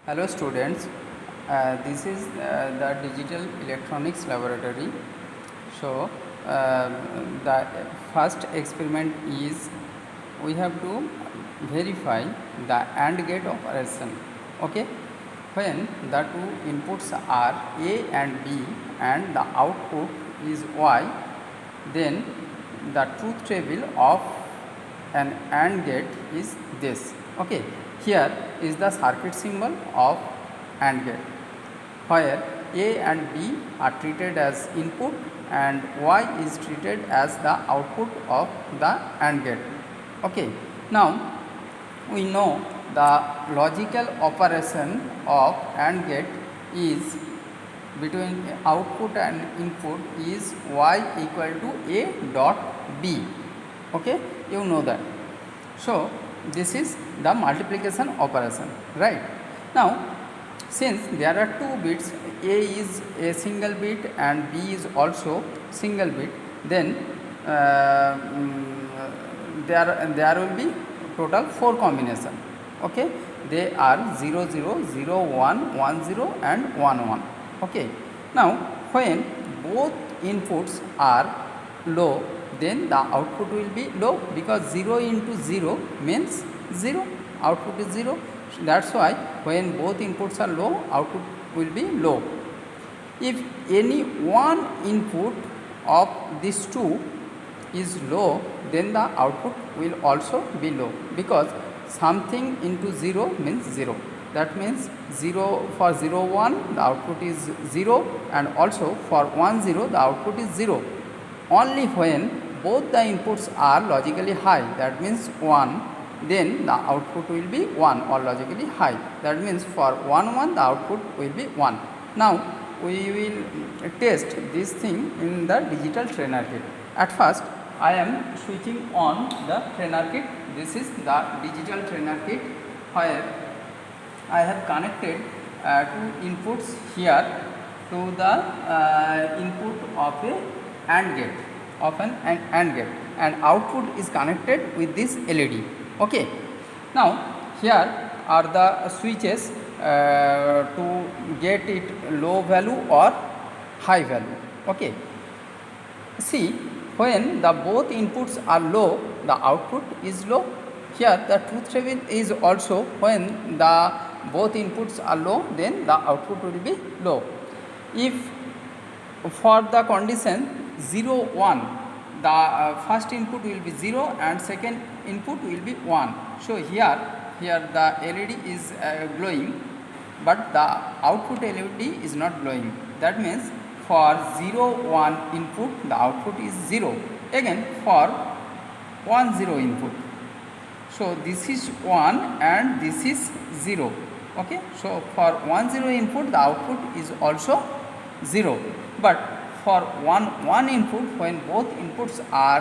Hello students, this is the digital electronics laboratory. So uh, the first experiment is we have to verify the AND gate operation. Okay, when the two inputs are A and B and the output is Y, then the truth table of an AND gate is this. Okay, here is the circuit symbol of AND gate, where A and B are treated as input and Y is treated as the output of the AND gate. Okay, now we know the logical operation of AND gate is between output and input is Y equal to A dot B. Okay, you know that. So this is the multiplication operation, right? Now since there are two bits, A is a single bit and B is also single bit, then there will be total 4 combination. Okay, they are 0 0 0 1 1 0 and 1 1. Okay, now when both inputs are low, then the output will be low, because 0 into 0 means 0, output is 0. That is why when both inputs are low, output will be low. If any one input of these two is low, then the output will also be low, because something into 0 means 0. That means 0 for 0 1 the output is 0, and also for 1 0 the output is 0. Only when both the inputs are logically high, that means 1, then the output will be 1 or logically high. That means for 1 1 the output will be 1. Now we will test this thing in the digital trainer kit. At first I am switching on the trainer kit. This is the digital trainer kit, where I have connected two inputs here to the input of a AND gate, of an AND gate, and output is connected with this LED. Okay. Now here are the switches to get it low value or high value. Okay. See, when the both inputs are low, the output is low. Here the truth table is also when the both inputs are low, then the output will be low. If for the condition 0 1, the first input will be 0 and second input will be 1. So here the LED is glowing, but the output LED is not glowing. That means for 0 1 input the output is 0. Again for 1 0 input, so this is 1 and this is 0. Okay, so for 1 0 input the output is also 0, but for 1 1 input, when both inputs are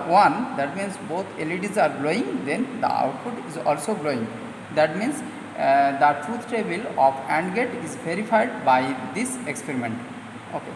1, that means both LEDs are glowing, then the output is also glowing. That means the truth table of AND gate is verified by this experiment. Okay.